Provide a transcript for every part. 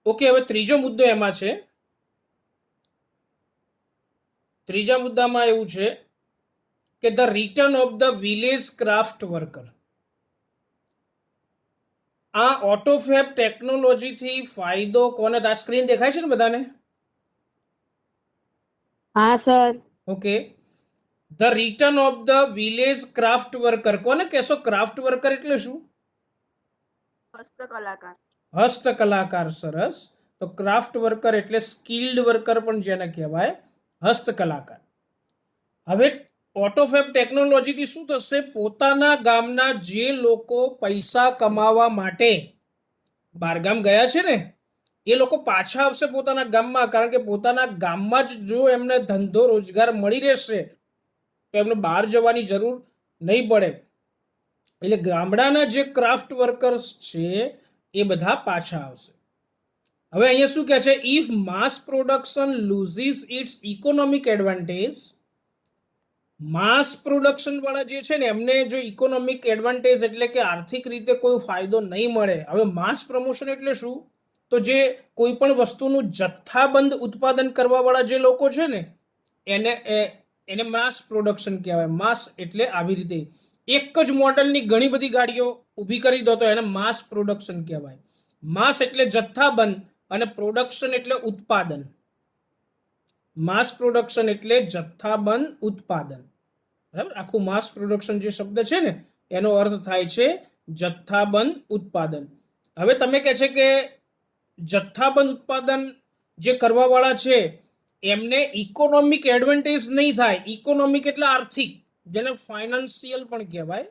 Okay, હવે ત્રીજો મુદ્દો એમાં છે. ત્રીજા મુદ્દામાં એવું છે કે the return of the village craft worker. આ ઓટોફેબ ટેકનોલોજીથી ફાયદો કોને? આ સ્ક્રીન દેખાય છે ને બધાને? હા sir. Okay, the return of the village craft worker. કોને કહેશો ક્રાફ્ટ વર્કર એટલે શું? હસ્તકલાકાર. હસ્તકલાકાર. સરસ. તો ક્રાફ્ટ વર્કર એટલે સ્કિલ્ડ વર્કર પણ જેને કહેવાય, હસ્તકલાકાર. હવે ઓટોફેબ ટેકનોલોજીથી શું થશે? પોતાના ગામના જે લોકો પૈસા કમાવા માટે બહારગામ ગયા છે ને, એ લોકો પાછા આવશે પોતાના ગામમાં. કારણ કે પોતાના ગામમાં જ જો એમને ધંધો રોજગાર મળી રહેશે તો એમને બહાર જવાની જરૂર નહીં પડે. એટલે ગામડાના જે ક્રાફ્ટ વર્કર્સ છે એ બધા પાછા આવશે. હવે અહીંયા શું કહે છે? If mass production loses its economic advantage. Mass production વાળા જે છે ને એમને જો ઇકોનોમિક એડવાન્ટેજ એટલે કે આર્થિક રીતે કોઈ ફાયદો નહીં મળે. હવે માસ પ્રમોશન એટલે શું? તો જે કોઈ પણ વસ્તુનું જથ્થાબંધ ઉત્પાદન કરવા વાળા જે લોકો છે ને એને એને માસ પ્રોડક્શન કહેવાય. માસ એટલે આવી રીતે એક જ મોડલની ઘણી બધી ગાડીઓ ઊભી કરી દો તો એને માસ પ્રોડક્શન કહેવાય. માસ એટલે જથ્થાબંધ અને પ્રોડક્શન એટલે ઉત્પાદન. માસ પ્રોડક્શન એટલે જથ્થાબંધ ઉત્પાદન. બરાબર? આખું માસ પ્રોડક્શન જે શબ્દ છે ને એનો અર્થ થાય છે જથ્થાબંધ ઉત્પાદન. હવે તમે કહે છે કે જથ્થાબંધ ઉત્પાદન જે કરવાવાળા છે એમને ઇકોનોમિક એડવાન્ટેજ નહીં થાય. ઇકોનોમિક એટલે આર્થિક, જેને ફાઇનાન્શિયલ પણ કહેવાય,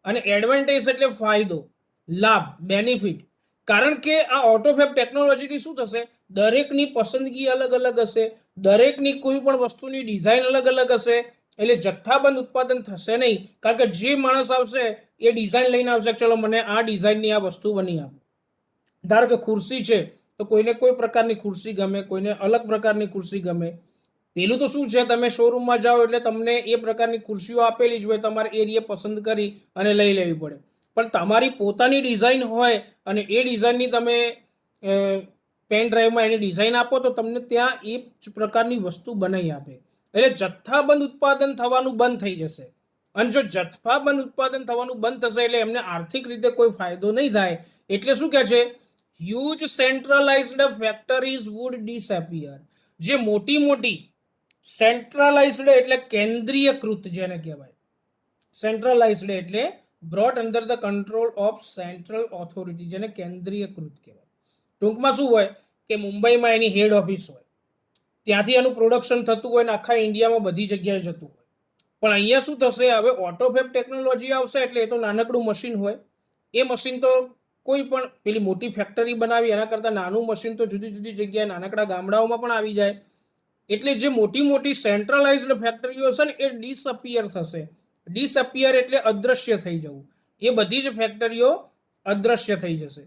અને એડવાન્ટેજ એટલે ફાયદો, લાભ, બેનિફિટ. કારણ કે આ ઓટોફેબ ટેકનોલોજીથી શું થશે? દરેકની પસંદગી અલગ અલગ હશે, દરેકની કોઈ પણ વસ્તુની ડિઝાઇન અલગ અલગ હશે. એટલે જથ્થાબંધ ઉત્પાદન થશે નહીં. કારણ કે જે માણસ આવશે એ ડિઝાઇન લઈને આવશે, ચલો મને આ ડિઝાઇનની આ વસ્તુ બની આપો. ધારો કે ખુરશી છે તો કોઈને કોઈ પ્રકારની ખુરશી ગમે, કોઈને અલગ પ્રકારની ખુરશી ગમે. પેલું તો શું છે, તમે શોરૂમમાં જાઓ એટલે તમને એ પ્રકારની ખુરશીઓ આપેલી જ હોય, તમારે એ રીતે પસંદ કરી અને લઈ લેવી પડે. પણ તમારી પોતાની ડિઝાઇન હોય અને એ ડિઝાઇનની તમે પેન ડ્રાઈવમાં એની ડિઝાઇન આપો તો તમને ત્યાં એ જ પ્રકારની વસ્તુ બનાવી આપે. એટલે જથ્થાબંધ ઉત્પાદન થવાનું બંધ થઈ જશે. અને જો જથ્થાબંધ ઉત્પાદન થવાનું બંધ થશે એટલે એમને આર્થિક રીતે કોઈ ફાયદો નહીં થાય. એટલે શું કહે છે? Huge centralised factories would disappear. જે મોટી મોટી સેન્ટ્રલાઇઝ્ડ એટલે કેન્દ્રીયકૃત જેને કહેવાય. સેન્ટ્રલાઇઝ્ડ એટલે brought under the control of central authority, જેને કેન્દ્રીયકૃત કહેવાય. ટૂંકમાં શું હોય કે મુંબઈમાં એની હેડ ઓફિસ હોય, ત્યાંથી એનું પ્રોડક્શન થતું હોય ને આખા ઇન્ડિયામાં બધી જગ્યાએ જતું હોય. પણ અહીંયા શું થશે? હવે ઓટોફેબ ટેકનોલોજી આવશે એટલે એ તો નાનકડું મશીન હોય. એ મશીન તો કોઈ પણ પેલી મોટી ફેક્ટરી બનાવી એના કરતાં નાનું મશીન તો જુદી જુદી જગ્યાએ નાનકડા ગામડાઓમાં પણ આવી જાય. એટલે જે મોટી મોટી સેન્ટ્રલાઇઝ્ડ ફેક્ટરીઓ છે ને એ ડિસઅપિયર થશે. ડિસઅપિયર એટલે અદ્રશ્ય થઈ જવું. એ બધી જ ફેક્ટરીઓ અદ્રશ્ય થઈ જશે.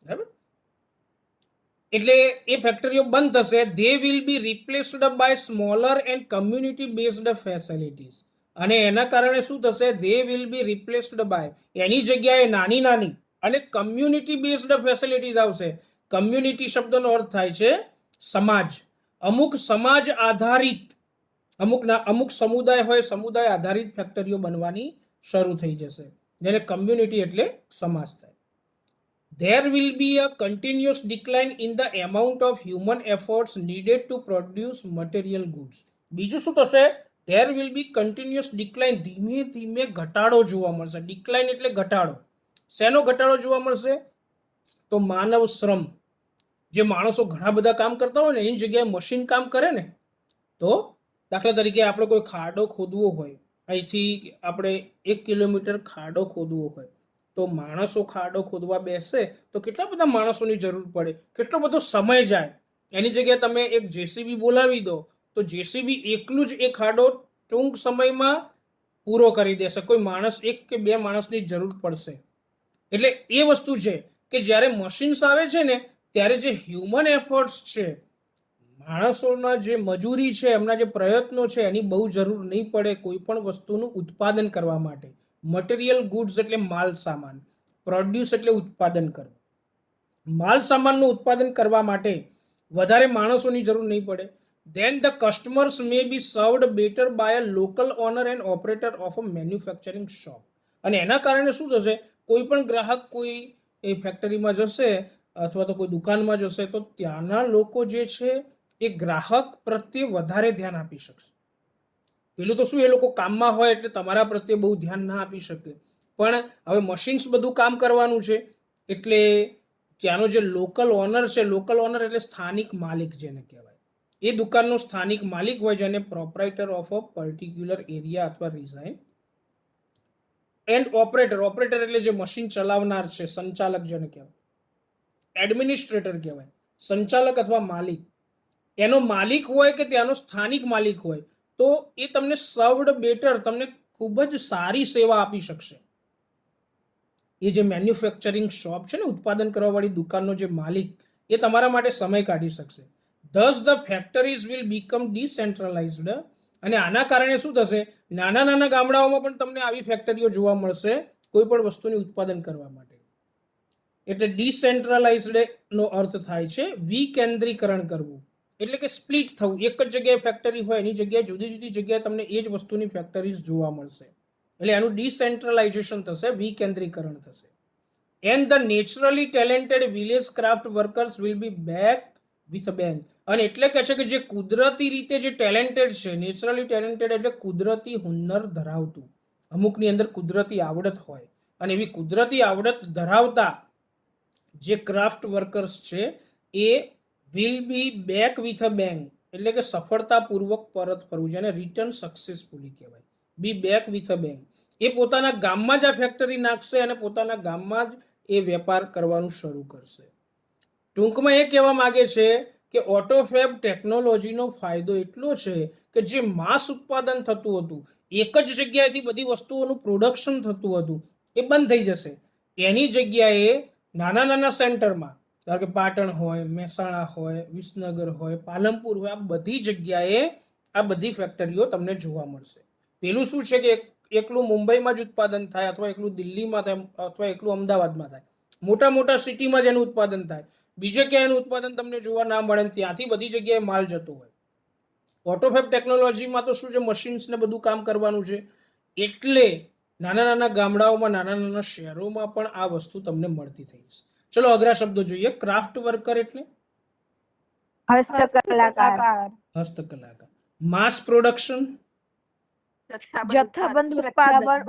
બરાબર? એટલે એ ફેક્ટરીઓ બંધ થશે. They will be replaced by smaller and community based facilities. અને એના કારણે શું થશે? They will be replaced by, એની જગ્યાએ નાની નાની અને કમ્યુનિટી બેઝડ ફેસિલિટીઝ આવશે. કમ્યુનિટી શબ્દનો અર્થ થાય છે સમાજ. અમુક સમાજ આધારિત, અમુક સમુદાય હોય, સમુદાય આધારિત ફેક્ટરીઓ બનવાની શરૂ થઈ જશે, જેને કમ્યુનિટી એટલે સમાજ થાય. There will be a continuous decline in the amount of human efforts needed to produce material goods. બીજું શું થશે? There will be continuous decline. ધીમે ધીમે ઘટાડો જોવા મળશે. ડિક્લાઇન એટલે ઘટાડો. શેનો ઘટાડો જોવા મળશે? તો માનવ શ્રમ. જે માણસો ઘણા બધા કામ કરતા હોય ને એની જગ્યાએ મશીન કામ કરે ને, તો દાખલા તરીકે આપણે કોઈ ખાડો ખોદવો હોય, અહીંથી આપણે 1 કિલોમીટર ખાડો ખોદવો હોય તો માણસો ખાડો ખોદવા બેસે તો કેટલા બધા માણસોની જરૂર પડે, કેટલો બધો સમય જાય. એની જગ્યાએ તમે એક જેસીબી બોલાવી દો તો જેસીબી એકલું જ એ ખાડો ટૂંક સમયમાં પૂરો કરી દેશે. કોઈ માણસ, 1 કે 2 માણસની જરૂર પડશે. એટલે એ વસ્તુ છે કે જ્યારે મશીન્સ આવે છે ને ત્યારે જે હ્યુમન એફર્ટ્સ છે, માણસોના જે મજૂરી છે, એમના જે પ્રયત્નો છે એની બહુ જરૂર નહીં પડે કોઈ પણ વસ્તુનું ઉત્પાદન કરવા માટે. મટીરિયલ ગુડ્સ એટલે માલ સામાન, પ્રોડ્યુસ એટલે ઉત્પાદન કરવું. માલ સામાનનું ઉત્પાદન કરવા માટે વધારે માણસોની જરૂર નહીં પડે. then the customers may be served better by a local owner and operator of a manufacturing shop. અને એના કારણે શું થશે, કોઈ પણ ગ્રાહક કોઈ એ ફેક્ટરીમાં જશે અથવા તો કોઈ દુકાનમાં જશે તો ત્યાંના લોકો જે છે એ ગ્રાહક પ્રત્યે વધારે ધ્યાન આપી શકશે. પેલું તો શું, એ લોકો કામમાં હોય એટલે તમારા પ્રત્યે બહુ ધ્યાન ના આપી શકે, પણ હવે મશીન્સ બધું કામ કરવાનું છે એટલે ત્યાંનો જે લોકલ ઓનર છે, લોકલ ઓનર એટલે સ્થાનિક માલિક જેને કહેવાય, એ દુકાનનો સ્થાનિક માલિક હોય જેને proprietor of a particular area અથવા રિઝાઇન. એન્ડ ઓપરેટર, ઓપરેટર એટલે જે મશીન ચલાવનાર છે, સંચાલક જેને કહેવાય. એડમિનિસ્ટ્રેટર કહેવાય, સંચાલક અથવા માલિક. એનો માલિક હોય કે ત્યાંનો સ્થાનિક માલિક હોય તો એ તમને સર્વડ બેટર, તમને ખૂબ જ સારી સેવા આપી શકશે. એ જે મેન્યુફેક્ચરિંગ શોપ છે ને, ઉત્પાદન કરવાવાળી દુકાનનો જે માલિક, એ તમારા માટે સમય કાઢી શકશે. thus the factories will become decentralized. અને આના કારણે શું થશે, નાના નાના ગામડાઓમાં પણ તમને આવી ફેક્ટરીઓ જોવા મળશે કોઈ પણ વસ્તુની ઉત્પાદન કરવા માટે. એટલે ડિસેન્ટ્રલાઇઝડ નો અર્થ થાય છે વિકેન્દ્રીકરણ કરવું, એટલે કે સ્પ્લિટ થવું. એક જ જગ્યાએ ફેક્ટરી હોય એની જગ્યાએ જુદી જુદી જગ્યાએ તમને એ જ વસ્તુની ફેક્ટરીઝ જોવા મળશે, એટલે એનું ડિસેન્ટ્રલાઇઝેશન થશે, વિકેન્દ્રીકરણ થશે. And the naturally talented village craft workers will be back with a bang. અને એટલે કહે છે કે જે કુદરતી રીતે જે ટેલેન્ટેડ છે, નેચરલી ટેલેન્ટેડ એટલે કુદરતી હુનર ધરાવતું, અમુકની અંદર કુદરતી આવડત હોય, અને એવી કુદરતી આવડત ધરાવતા જે ક્રાફ્ટ વર્કર્સ છે એ will be back with a bang, એટલે કે સફળતાપૂર્વક પરત ફરવું, જેને રિટર્ન સક્સેસફુલી કહેવાય. Be back with a bang. એ પોતાના ગામમાં જ આ ફેક્ટરી નાખશે અને પોતાના ગામમાં જ એ વેપાર કરવાનું શરૂ કરશે. ટૂંકમાં એ કહેવા માંગે છે કે ઓટોફેબ ટેકનોલોજીનો ફાયદો એટલો છે કે જે માસ ઉત્પાદન થતું હતું, એક જ જગ્યાએથી બધી વસ્તુઓનું પ્રોડક્શન થતું હતું, એ બંધ થઈ જશે. એની જગ્યાએ નાના નાના સેન્ટરમાં, ધારો કે પાટણ હોય, મહેસાણા હોય, વિસનગર હોય, પાલનપુર હોય, આ બધી જગ્યાએ આ બધી ફેક્ટરીઓ તમને જોવા મળશે. પેલું શું છે કે એકલું મુંબઈમાં જ ઉત્પાદન થાય, અથવા એકલું દિલ્હીમાં થાય, અથવા એકલું અમદાવાદમાં થાય, મોટા મોટા સિટીમાં જ એનું ઉત્પાદન થાય, બીજે ક્યાંય એનું ઉત્પાદન તમને જોવા ના મળે, ત્યાંથી બધી જગ્યાએ માલ જતો હોય. ઓટોફેબ ટેકનોલોજીમાં તો શું છે, મશીન્સને બધું કામ કરવાનું છે, એટલે નાના નાના ગામડાઓમાં, નાના નાના શહેરોમાં પણ આ વસ્તુ તમને મળતી થઈ જશે. ચલો અઘરા શબ્દો જોઈએ. ક્રાફ્ટ વર્કર એટલે હસ્તકલાકાર, હસ્તકલાકાર. માસ પ્રોડક્શન, જથ્થાબંધ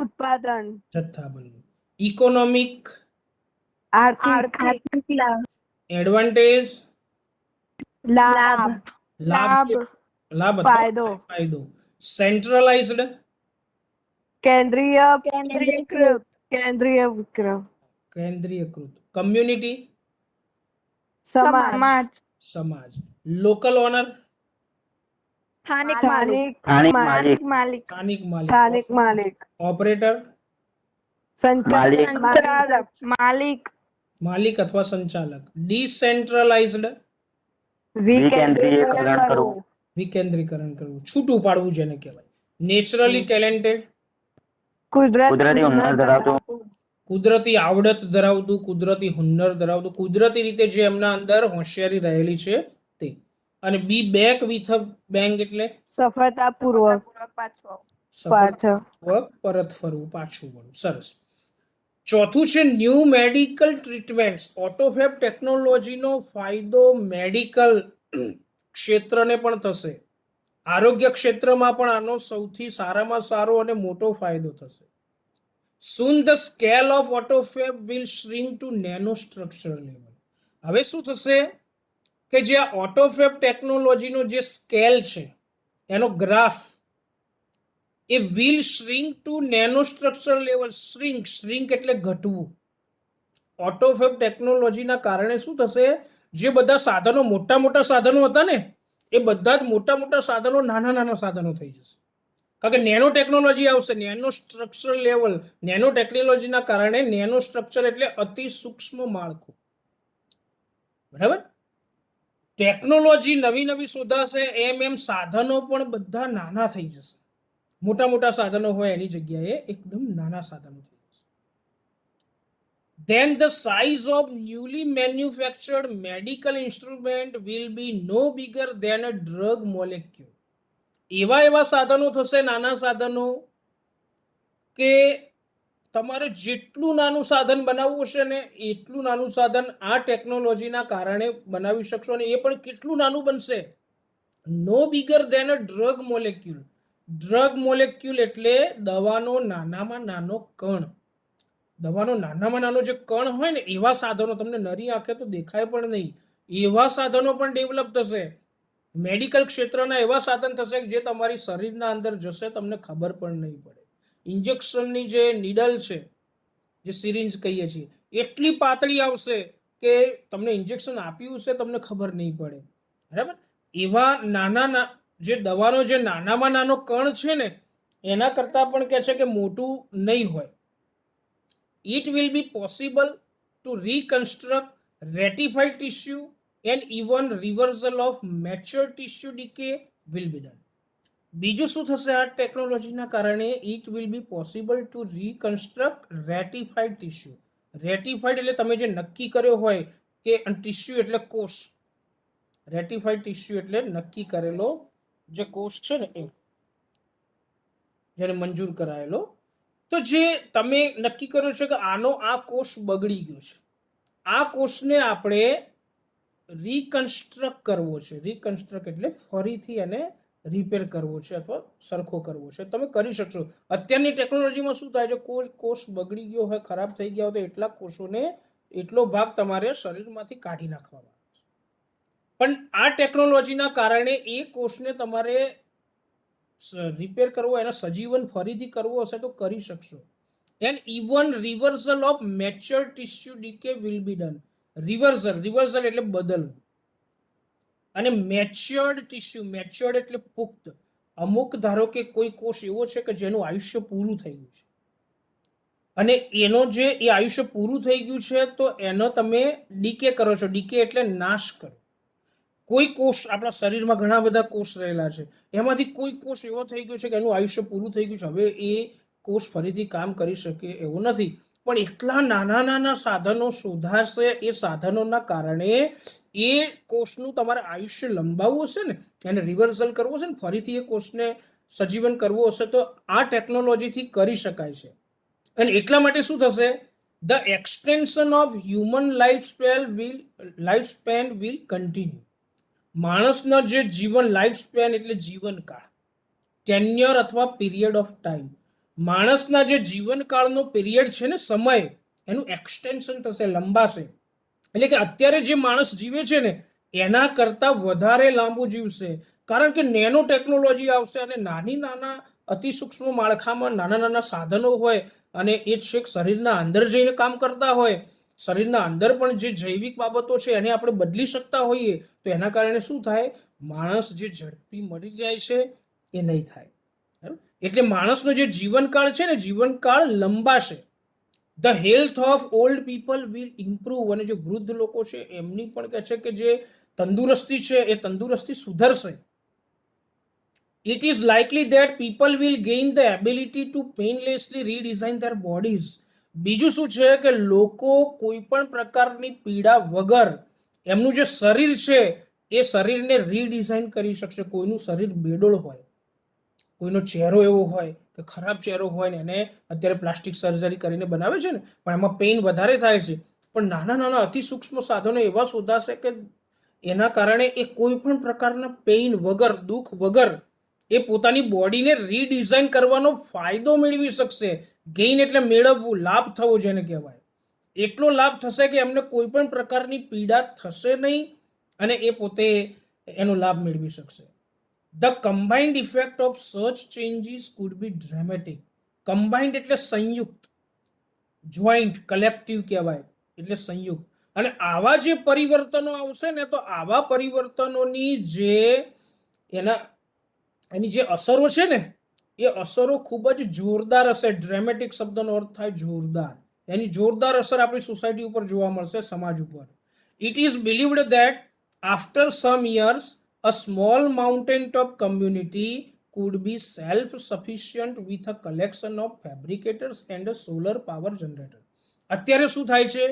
ઉત્પાદન, જથ્થાબંધ. ઇકોનોમિક, આર્થિક એડવાન્ટેજ, લાભ, લાભ, લાભ અથવા ફાયદો. સેન્ટ્રલાઇઝડ, કેન્દ્રીયકૃત, કેન્દ્રીયકૃત. કમ્યુનિટી, સમાજ, સમાજ. લોકલ ઓનર, સ્થાનિક માલિક, સ્થાનિક માલિક. ઓપરેટર, સંચાલક, માલિક અથવા સંચાલક. ડિસેન્ટ્રલાઇઝડ, વિકેન્દ્રીકરણ કરવું, છૂટું પાડવું જેને કહેવાય. નેચરલી ટેલેન્ટેડ, કુદરતી આવડત ધરાવતું, કુદરતી હુન્નર ધરાવતું, કુદરતી રીતે જે એમના અંદર હોશિયારી રહેલી છે તે. અને બી બેક વિથ અ બેંગ એટલે સફળતાપૂર્વક પરત ફરવું, પાછું વળવું. સરસ. ચોથું છે ન્યૂ મેડિકલ ટ્રીટમેન્ટ્સ. ઓટોફેબ ટેકનોલોજીનો ફાયદો મેડિકલ ક્ષેત્રને પણ થશે, આરોગ્ય ક્ષેત્રમાં પણ આનો સૌથી સારામાં સારો અને મોટો ફાયદો થશે. soon the scale of autofab will shrink to nanostructure level. હવે શું થશે કે જે આ ઓટોફેબ ટેકનોલોજીનો જે સ્કેલ છે, એનો ગ્રાફ, એ will shrink to nanostructure level. Shrink એટલે ઘટવું. ઓટોફેબ ટેકનોલોજીના કારણે શું થશે, જે બધા સાધનો, મોટા મોટા સાધનો હતા ને, એ બધા જ મોટા મોટા સાધનો નાના નાના સાધનો થઈ જશે, કારણ કે નેનો ટેકનોલોજી આવશે. નેનો સ્ટ્રક્ચર લેવલ, નેનો ટેકનોલોજીના કારણે, નેનો સ્ટ્રક્ચર એટલે અતિ સૂક્ષ્મ માળખું, બરાબર. ટેકનોલોજી નવી નવી શોધાશે એમ એમ સાધનો પણ બધા નાના થઈ જશે. મોટા મોટા સાધનો હોય એની જગ્યાએ એકદમ નાના સાધનો થઈ જશે. then the size of newly manufactured medical instrument will be no bigger than a drug molecule. એવા સાધનો થશે, નાના સાધનો, કે તમારે જેટલું નાનું સાધન બનાવવું હશે ને એટલું નાનું સાધન આ ટેકનોલોજીના કારણે બનાવી શકશો. અને એ પણ કેટલું નાનું બનશે? નો બિગર દેન અ ડ્રગ મોલેક્યુલ. ડ્રગ મોલેક્યુલ એટલે દવાનો નાનામાં નાનો કણ. દવાનો નાનામાં નાનો જે કણ હોય ને એવા સાધનો, તમને નરી આંખે તો દેખાય પણ નહીં, એવા સાધનો પણ ડેવલપ થશે. મેડિકલ ક્ષેત્રના એવા સાધન થશે જે તમારી શરીરના અંદર જશે, તમને ખબર પણ નહીં પડે. ઇન્જેક્શનની જે નીડલ છે, જે સિરિંજ કહીએ છીએ, એટલી પાતળી આવશે કે તમને ઇન્જેક્શન આપ્યું છે તમને ખબર નહીં પડે. બરાબર? એવા નાના જે દવાનો જે નાનામાં નાનો કણ છે ને એના કરતાં પણ કહે છે કે મોટું નહીં હોય. It will be possible to reconstruct ratified tissue and even reversal of mature tissue decay will be done. બીજું શું થશે આ ટેકનોલોજીના કારણે? It will be possible to reconstruct ratified tissue. Ratified એટલે તમે જે નક્કી કર્યો હોય કે ટિશ્યુ એટલે કોષ. રેટિફાઈડ ટિશ્યુ એટલે નક્કી કરેલો જે કોષ છે ને એ, જેને મંજૂર કરાયેલો. તો જે તમે નક્કી કર્યો છે કે આનો આ કોષ બગડી ગયો છે, આ કોષને આપણે રીકન્સ્ટ્રક્ટ કરવો છે. રીકન્સ્ટ્રક્ટ એટલે ફરીથી એને રિપેર કરવો છે અથવા સરખો કરવો છે. તમે કરી શકશો. અત્યારની ટેકનોલોજીમાં શું થાય છે? કોષ બગડી ગયો હોય, ખરાબ થઈ ગયા હોય તો એટલા કોષોને, એટલો ભાગ તમારે શરીરમાંથી કાઢી નાખવામાં આવે છે. પણ આ ટેકનોલોજીના કારણે એ કોષને તમારે રિપેર કરવો, એના સજીવન ફરીથી કરવો હશે તો કરી શકશો. And even reversal of mature tissue decay will be done. Reversal એટલે બદલવું. અને મેચ્યોર્ડ ટિશ્યુ, મેચ્યોર્ડ એટલે પુખ્ત. અમુક ધારો કે કોઈ કોષ એવો છે કે જેનું આયુષ્ય પૂરું થઈ ગયું છે અને એનો જે એ આયુષ્ય પૂરું થઈ ગયું છે તો એનો તમે ડીકે કરો છો. ડીકે એટલે નાશ કરો. કોઈ કોષ, આપણા શરીરમાં ઘણા બધા કોષ રહેલા છે, એમાંથી કોઈ કોષ એવો થઈ ગયો છે કે એનું આયુષ્ય પૂરું થઈ ગયું છે, હવે એ કોષ ફરીથી કામ કરી શકે એવું નથી. પણ એટલા નાના નાના સાધનો શોધાશે, એ સાધનોના કારણે એ કોષનું તમારે આયુષ્ય લંબાવવું હશે ને, એને રિવર્સલ કરવું હશે ને, ફરીથી એ કોષને સજીવન કરવું હશે તો આ ટેકનોલોજીથી કરી શકાય છે. અને એટલા માટે શું થશે? The extension of human life span will continue. માણસનો જે જીવન, લાઈફ સ્પેન એટલે જીવનકાળ, ટેન્યર અથવા પીરિયડ ઓફ ટાઈમ, માણસના જે જીવનકાળનો પીરિયડ છે ને, સમય, એનું એક્સટેન્શન થશે, લંબાશે. એટલે કે અત્યારે જે માણસ જીવે છે ને એના કરતાં વધારે લાંબુ જીવશે. કારણ કે નેનો ટેકનોલોજી આવશે અને નાના અતિ સૂક્ષ્મ માળખામાં નાના નાના સાધનો હોય અને એ છેક શરીરના અંદર જઈને કામ કરતા હોય. શરીરના અંદર પણ જે જૈવિક બાબતો છે એને આપણે બદલી શકતા હોઈએ તો એના કારણે શું થાય? માણસ જે ઝડપી મરી જાય છે એ નહીં થાય. એટલે માણસનો જે જીવનકાળ છે ને, જીવનકાળ લંબાશે. The health of old people will improve. અને જે વૃદ્ધ લોકો છે એમની પણ કહે છે કે જે તંદુરસ્તી છે એ તંદુરસ્તી સુધરશે. It is likely that people will gain the ability to painlessly redesign their bodies. બીજું શું છે કે લોકો કોઈ પણ પ્રકારની પીડા વગર એમનું જે શરીર છે એ શરીરને રીડિઝાઇન કરી શકશે. કોઈનું શરીર બેડોળ હોય, કોઈનો ચહેરો એવો હોય કે ખરાબ ચહેરો હોય ને એને અત્યારે પ્લાસ્ટિક સર્જરી કરીને બનાવે છે ને, પણ એમાં પેઇન વધારે થાય છે. પણ નાના નાના અતિ સૂક્ષ્મ સાધનો એવા શોધાશે કે એના કારણે એ કોઈ પણ પ્રકારના પેઇન વગર, દુઃખ વગર એ પોતાની બોડીને રીડિઝાઇન કરવાનો ફાયદો મેળવી શકશે. ગેઇન એટલે મેળવવું, લાભ થવો જેને કહેવાય. એટલો લાભ થશે કે એમને કોઈ પણ પ્રકારની પીડા થશે નહીં અને એ પોતે એનો લાભ મેળવી શકશે. ધ કમ્બાઇન્ડ ઇફેક્ટ ઓફ સચ ચેન્જીસ કુડ બી ડ્રામેટિક. કમ્બાઇન્ડ એટલે સંયુક્ત, જોઈન્ટ, કલેક્ટિવ કહેવાય એટલે સંયુક્ત. અને આવા જે પરિવર્તનો આવશે ને તો આવા પરિવર્તનોની જે એની જે અસરો છે ને એ અસરો ખૂબ જ જોરદાર હશે. ડ્રામેટિક શબ્દનો અર્થ થાય જોરદાર. એની જોરદાર અસર આપણી સોસાયટી ઉપર જોવા મળશે, સમાજ ઉપર. It is believed that after some years a small mountain top community could be self-sufficient with a collection of fabricators and a solar power generator. અત્યારે શું થાય છે,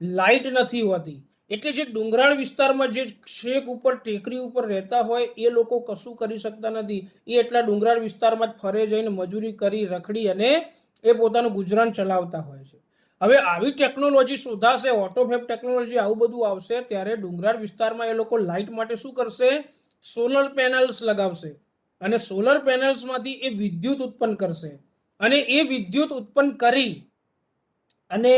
લાઇટ નથી હોતી, એટલે જે ડુંગરાળ વિસ્તારમાં જે છેક ઉપર ટેકરી ઉપર રહેતા હોય એ લોકો કશું કરી શકતા નથી. એ એટલા ડુંગરાળ વિસ્તારમાં જ ફરે જઈને મજૂરી કરી રખડી અને એ પોતાનું ગુજરાન ચલાવતા હોય છે. હવે આવી ટેકનોલોજી શોધાશે, ઓટોફેબ ટેકનોલોજી આવું બધું આવશે ત્યારે ડુંગરાળ વિસ્તારમાં એ લોકો લાઇટ માટે શું કરશે, સોલર પેનલ્સ લગાવશે અને સોલર પેનલ્સમાંથી એ વિદ્યુત ઉત્પન્ન કરશે અને એ વિદ્યુત ઉત્પન્ન કરી અને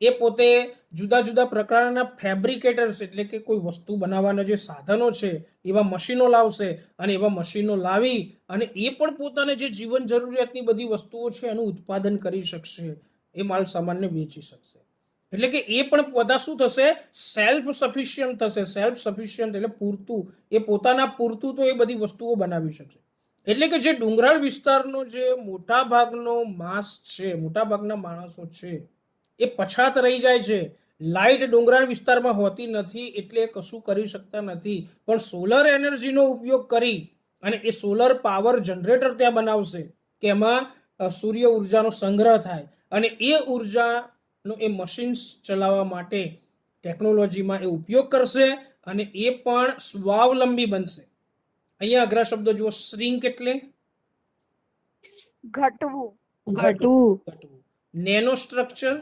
એ પોતે જુદા જુદા પ્રકારના ફેબ્રિકેટર્સ એટલે કે કોઈ વસ્તુ બનાવવાના જે સાધનો છે એવા મશીનો લાવશે અને એવા મશીનો લાવી અને એ પણ પોતાને જે જીવન જરૂરિયાતની બધી વસ્તુઓ છે એનું ઉત્પાદન કરી શકશે, એ માલ સામાનને વેચી શકશે. એટલે કે એ પણ બધા શું થશે, સેલ્ફ સફિશિયન્ટ થશે. સેલ્ફ સફિશિયન્ટ એટલે પૂરતું, એ પોતાના પૂરતું તો એ બધી વસ્તુઓ બનાવી શકશે. એટલે કે જે ડુંગરાળ વિસ્તારનો જે મોટા ભાગનો માસ છે, મોટા ભાગના માણસો છે એ પછાત રહી જાય છે. લાઇટ ડુંગરાળ વિસ્તારમાં હોતી નથી એટલે કશું કરી શકતા નથી. પણ સોલર એનર્જીનો ઉપયોગ કરી અને એ સોલર પાવર જનરેટર ત્યાં બનાવશે કે એમાં સૂર્ય ઉર્જાનો સંગ્રહ થાય અને એ ઉર્જાનો એ મશીન્સ ચલાવવા માટે ટેકનોલોજીમાં એ ઉપયોગ કરશે અને એ પણ સ્વાવલંબી બનશે. અહીંયા અઘરા શબ્દો જુઓ. શ્રિંક એટલે ઘટવું. ઘટવું. નેનો સ્ટ્રક્ચર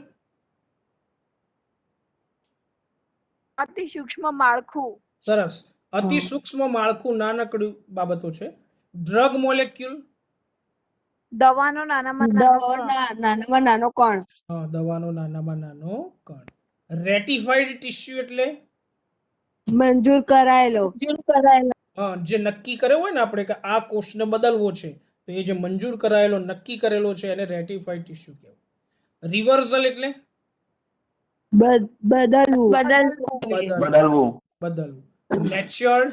અતિ સૂક્ષ્મ માળખું. સરસ. અતિ સૂક્ષ્મ માળખું નાનકડી બાબતો છે. ડ્રગ મોલેક્યુલ દવાનો નાનામાં નાનો કણ. હા, દવાનો નાનામાં નાનો કણ. રેટિફાઈડ ટિશ્યુ એટલે મંજૂર કરાયેલો. હા, જે નક્કી કર્યો હોય ને આપણે કે આ કોષને બદલવો છે તો એ જે મંજૂર કરાયેલો નક્કી કરેલો છે એને રેટિફાઈડ ટિશ્યુ કહેવાય. રિવર્સલ એટલે બદલવું. મેચ્યોર્ડ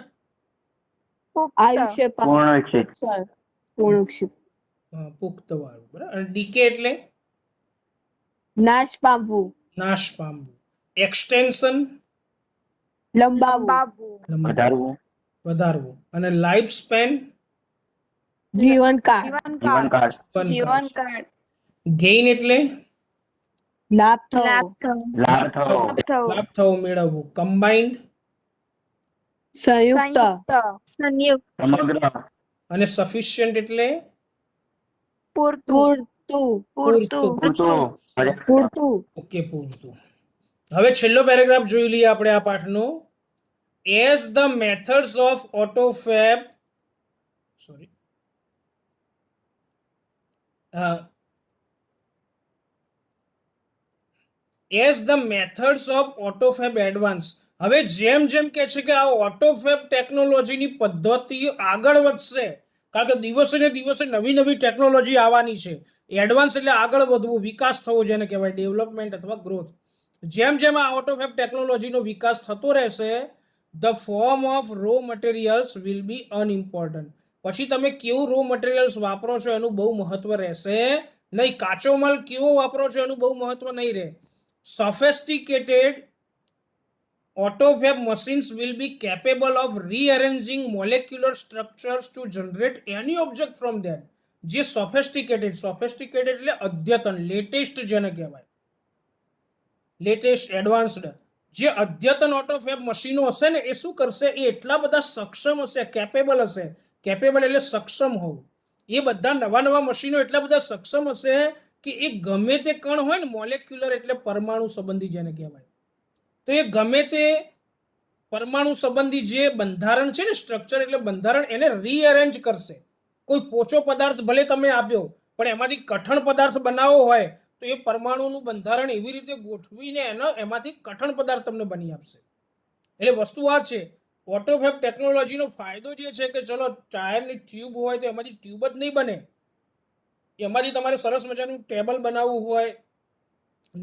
આયુષ્ય પૂર્ણ. પુખ્ત વાળું. બરાબર. અને ડીકે એટલે નાશ પામવું. એક્સટેન્શન લંબાવવું. વધારવું. અને લાઈફ સ્પેન જીવનકાળ. ગેઇન એટલે લાભ થવો, મેળવવું. કમ્બાઇન્ડ સંયુક્ત. અને સફિશિયન્ટ એટલે પૂરતું. ઓકે, પૂરતું. હવે છેલ્લો પેરેગ્રાફ જોઈ લઈએ આપણે આ પાઠનો. As the methods of autofab advance. હવે જેમ જેમ કે છે કે આ ઓટોફેબ ટેકનોલોજીની પદ્ધતિ આગળ વધશે, કારણ કે દિવસે ને દિવસે નવી નવી ટેકનોલોજી આવવાની છે. એડવાન્સ એટલે આગળ વધવું, વિકાસ થવો જેને કહેવાય, ડેવલપમેન્ટ અથવા ગ્રોથ. જેમ જેમ આ ઓટોફેબ ટેકનોલોજીનો વિકાસ થતો રહેશે, the form of raw materials will be unimportant. પછી તમે કેવું રો મટીરિયલ્સ વાપરો છો એનું બહુ મહત્વ રહેશે નહીં. કાચો માલ કેવો વાપરો છો એનું બહુ મહત્વ નહીં રહે. Sophisticated autofab machines will be capable of rearranging molecular structures to generate any object from them. જે સોફેસ્ટિકેટેડ એટલે અદ્યતન, લેટેસ્ટ જેને કહેવાય, લેટેસ્ટ એડવાન્સ્ડ, જે અદ્યતન ઓટોફેબ મશીનો હશે ને એ શું કરશે, એ એટલા બધા સક્ષમ હશે, કેપેબલ હશે. કેપેબલ એટલે સક્ષમ હોવું. એ બધા નવા નવા મશીનો એટલા બધા સક્ષમ હશે કે એ ગમે તે કણ હોય ને, મોલેક્યુલર એટલે પરમાણુ સંબંધી જેને કહેવાય, તો એ ગમે તે પરમાણુ સંબંધી જે બંધારણ છે ને, સ્ટ્રક્ચર એટલે બંધારણ, એને રીઅરેન્જ કરશે. કોઈ પોચો પદાર્થ ભલે તમે આપ્યો પણ એમાંથી કઠણ પદાર્થ બનાવવો હોય તો એ પરમાણુનું બંધારણ એવી રીતે ગોઠવીને એમાંથી કઠણ પદાર્થ તમને બની આપશે. એટલે વસ્તુ આ છે. ઓટોફેબ ટેકનોલોજીનો ફાયદો જે છે કે ચલો ટાયરની ટ્યુબ હોય તો એમાંથી ટ્યુબ જ નહીં બને, એમાંથી તમારે સરસ મજાનું ટેબલ બનાવવું હોય,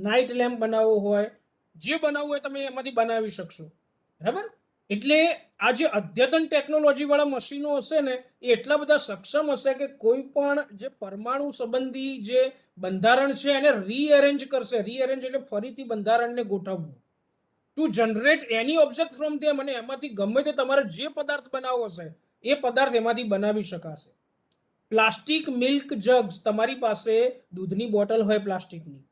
નાઇટ લેમ્પ બનાવવો હોય, જે બનાવવું હોય તમે એમાંથી બનાવી શકશો. બરાબર. એટલે આ જે અદ્યતન ટેકનોલોજી વાળા મશીનો હશે ને એ એટલા બધા સક્ષમ હશે કે કોઈ પણ જે પરમાણુ સંબંધી જે બંધારણ છે એને રીઅરેન્જ કરશે. રીઅરેન્જ એટલે ફરીથી બંધારણને ગોઠવવું. To generate any object from them, અને એમાંથી ગમે તે તમારે જે પદાર્થ બનાવવો હશે એ પદાર્થ એમાંથી બનાવી શકાશે. પ્લાસ્ટિક મિલ્ક જગ્સ, તમારી પાસે દૂધની બોટલ હોય પ્લાસ્ટિકની,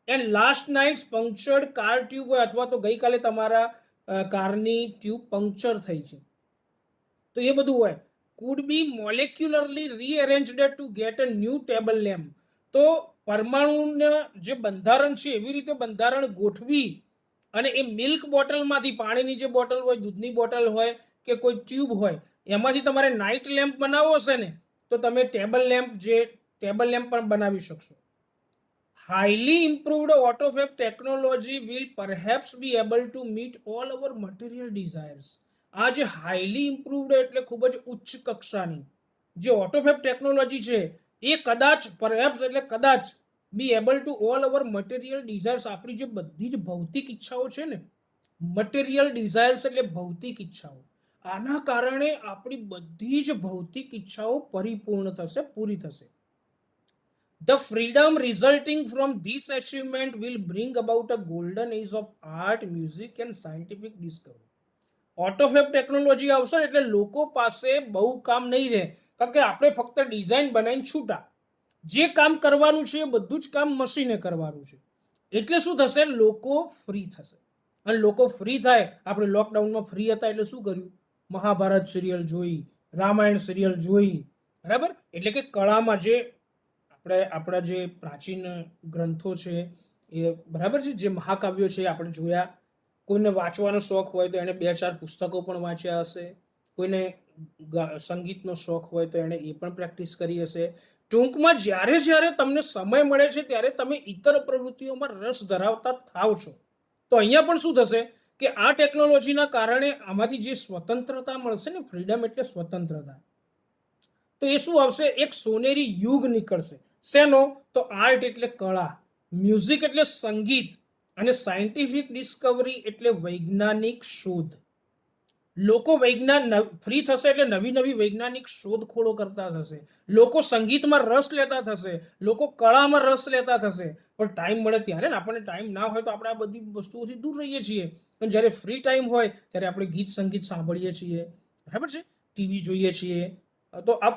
and last night's punctured car tube હોય, અથવા તો ગઈકાલે તમારા કારની ટ્યુબ પંક્ચર થઈ છે, તો એ બધું હોય. Could be molecularly rearranged to get a new table lamp. તો પરમાણુના જે બંધારણ છે એવી રીતે બંધારણ ગોઠવી અને એ મિલ્ક બોટલમાંથી, પાણીની જે બોટલ હોય, દૂધની બોટલ હોય કે કોઈ ટ્યુબ હોય, એમાંથી તમારે નાઇટ લેમ્પ બનાવવો હશે ને, તો તમે ટેબલ લેમ્પ પણ બનાવી શકશો. Highly improved autofab technology will perhaps be able to meet all our material desires. આ જે હાઈલી ઇમ્પ્રુવડ એટલે ખૂબ જ ઉચ્ચ કક્ષાની જે ઓટોફેબ ટેકનોલોજી છે, એ કદાચ, પરહેપ્સ એટલે કદાચ, be able to all our material desires, આપણી જે બધી જ ભૌતિક ઈચ્છાઓ છે ને, મટીરિયલ ડિઝાયર્સ એટલે ભૌતિક ઈચ્છાઓ, આના કારણે આપણી બધી જ ભૌતિક ઈચ્છાઓ પરિપૂર્ણ થશે, પૂરી થશે. The freedom resulting from this achievement will bring about a golden age of art, music and scientific discovery. Autofab technology આવશે એટલે લોકો પાસે બહુ કામ નહીં રહે, કારણ કે આપણે ફક્ત ડિઝાઇન બનાવીને છૂટા. જે કામ કરવાનું છે એ બધું જ કામ મશીને કરવાનું છે. એટલે શું થશે? લોકો ફ્રી થશે. અને લોકો ફ્રી થાય, આપણે લોકડાઉનમાં ફ્રી હતા એટલે શું કર્યું? મહાભારત સિરિયલ જોઈ, રામાયણ સિરિયલ જોઈ, બરાબર? એટલે કે કળામાં જે આપણા જે પ્રાચીન ગ્રંથો છે એ, બરાબર છે, જે મહાકાવ્યો છે આપણે જોયા. કોઈને વાંચવાનો શોખ હોય તો એણે 2-4 પુસ્તકો પણ વાંચ્યા હશે. કોઈને સંગીતનો શોખ હોય તો એણે એ પણ પ્રેક્ટિસ કરી હશે. ટૂંકમાં જ્યારે જ્યારે તમને સમય મળે છે ત્યારે તમે ઇતર પ્રવૃત્તિઓમાં રસ ધરાવતા થાવ છો. તો અહીંયા પણ શું થશે કે આ ટેકનોલોજીના કારણે આમાંથી જે સ્વતંત્રતા મળશે ને, ફ્રીડમ એટલે સ્વતંત્રતા, તો એ શું આવશે? એક સોનેરી યુગ નીકળશે. શેનો? તો આર્ટ એટલે કળા, મ્યુઝિક એટલે સંગીત, અને સાયન્ટિફિક ડિસ્કવરી એટલે વૈજ્ઞાનિક શોધ. લોકો ફ્રી થશે એટલે નવી નવી વૈજ્ઞાનિક શોધખોળો કરતા થશે. લોકો સંગીતમાં રસ લેતા થશે, લોકો કળામાં રસ લેતા થશે. પણ ટાઈમ મળે ત્યારે ને, આપણને ટાઈમ ના હોય તો આપણે આ બધી વસ્તુઓથી દૂર રહીએ છીએ. પણ જ્યારે ફ્રી ટાઈમ હોય ત્યારે આપણે ગીત સંગીત સાંભળીએ છીએ, બરાબર છે, ટીવી જોઈએ છીએ. તો આ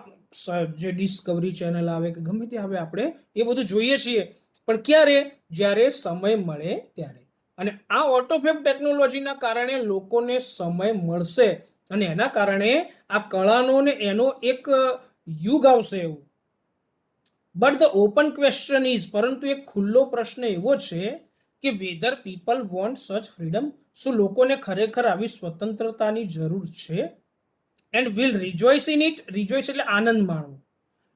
જે ડિસ્કવરી ચેનલ આવે કે ગમે તે આવે, આપણે એ બધું જોઈએ છીએ. પણ ક્યારે? જ્યારે સમય મળે ત્યારે. અને આ ઓટોફેબ ટેકનોલોજીના કારણે લોકોને સમય મળશે અને એના કારણે આ કળાનો ને એનો એક યુગ આવશે એવું. But the open question is, પરંતુ એક ખુલ્લો પ્રશ્ન એવો છે કે whether people want such freedom. શું લોકોને ખરેખર આવી સ્વતંત્રતાની જરૂર છે? And will rejoice in it. Rejoice એટલે આનંદ માણવો.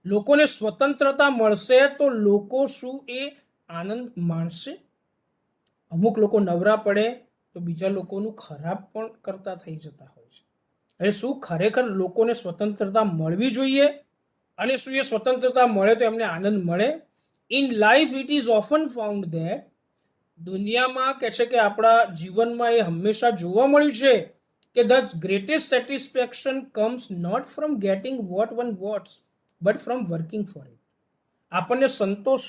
લોકોને સ્વતંત્રતા મળશે તો લોકો શું એ આનંદ માણશે? અમુક લોકો નવરા પડે તો બીજા લોકોનું ખરાબ પણ કરતા થઈ જતા હોય છે. એટલે શું ખરેખર લોકોને સ્વતંત્રતા મળવી જોઈએ? અને શું એ સ્વતંત્રતા મળે તો એમને આનંદ મળે? In life it is often found that, દુનિયામાં કે છે કે આપણા જીવનમાં એ હંમેશા જોવા મળ્યું છે કે the greatest satisfaction comes not from getting what one wants but from working for it. આપણને સંતોષ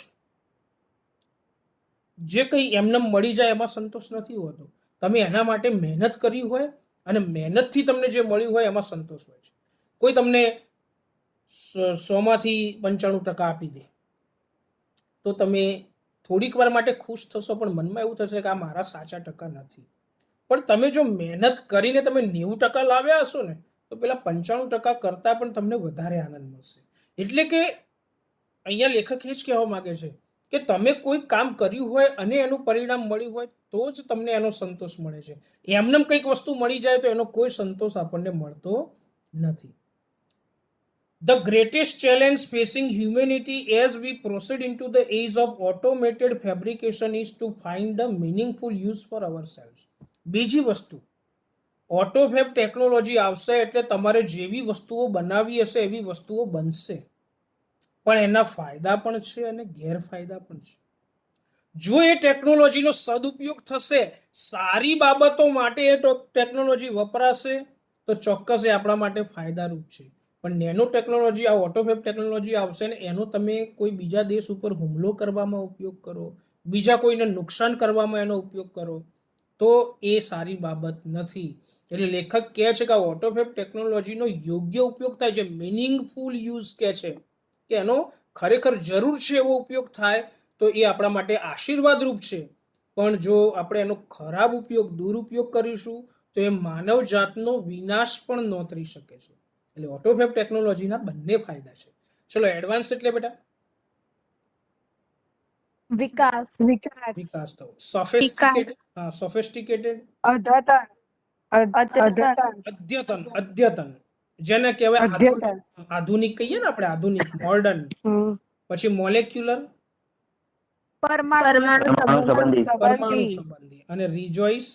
જે કંઈ એમને મળી જાય એમાં સંતોષ નથી હોતો. તમે એના માટે મહેનત કરી હોય અને મહેનતથી તમને જે મળ્યું હોય એમાં સંતોષ હોય છે. કોઈ તમને 100માંથી 95% આપી દે તો તમે થોડીક વાર માટે ખુશ થશો, પણ મનમાં એવું થશે કે આ મારા સાચા ટકા નથી. પણ તમે જો મહેનત કરીને તમે 90% લાવ્યા હશો ને, તો પેલા 95% કરતાં પણ તમને વધારે આનંદ મળશે. એટલે કે અહીંયા લેખક એ જ કહેવા માંગે છે કે તમે કોઈ કામ કર્યું હોય અને એનું પરિણામ મળ્યું હોય તો જ તમને એનો સંતોષ મળે છે. એમને કંઈક વસ્તુ મળી જાય તો એનો કોઈ સંતોષ આપણને મળતો નથી. The greatest challenge facing humanity as we proceed into the age of automated fabrication is to find a meaningful use for ourselves. બીજી વસ્તુ, ઓટોફેબ ટેકનોલોજી આવશે એટલે તમારે જેવી વસ્તુઓ બનાવી હશે એવી વસ્તુઓ બનશે, પણ એના ફાયદા પણ છે અને ગેરફાયદા પણ છે. જો એ ટેકનોલોજીનો સદુપયોગ થશે, સારી બાબતો માટે એ ટેકનોલોજી વપરાશે, તો ચોક્કસ એ આપણા માટે ફાયદારૂપ છે. પણ નેનો ટેકનોલોજી, આ ઓટોફેબ ટેકનોલોજી આવશે ને એનો તમે કોઈ બીજા દેશ ઉપર હુમલો કરવામાં ઉપયોગ કરો, બીજા કોઈને નુકસાન કરવામાં એનો ઉપયોગ કરો, તો એ સારી બાબત નથી. એટલે લેખક કહે છે કે આ ઓટોફેબ ટેકનોલોજીનો યોગ્ય ઉપયોગ થાય છે, મિનિંગફુલ યુઝ કહે છે કે એનો ખરેખર જરૂર છે એવો ઉપયોગ થાય તો એ આપણા માટે આશીર્વાદરૂપ છે, પણ જો આપણે એનો ખરાબ ઉપયોગ, દુરુપયોગ કરીશું તો એ માનવ જાતનો વિનાશ પણ નોતરી શકે છે. એટલે ઓટોફેબ ટેકનોલોજીના બંને ફાયદા છે. ચલો, એડવાન્સ એટલે બેટા વિકાસ વિકાસ થવો. સોફિસ્ટિકેટેડ, હા, સોફિસ્ટિકેટેડ અદ્યતન, અદ્યતન જેને કહેવાય આધુનિક કહીએ ને આપણે, આધુનિક, મોડર્ન. પછી મોલેક્યુલર, પરમાણુ સંબંધી. અને રિજોઇસ,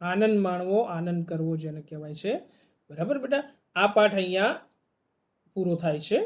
આનંદ માણવો, આનંદ કરવો જેને કહેવાય છે. બરાબર બેટા, આ પાઠ અહીંયા પૂરો થાય છે.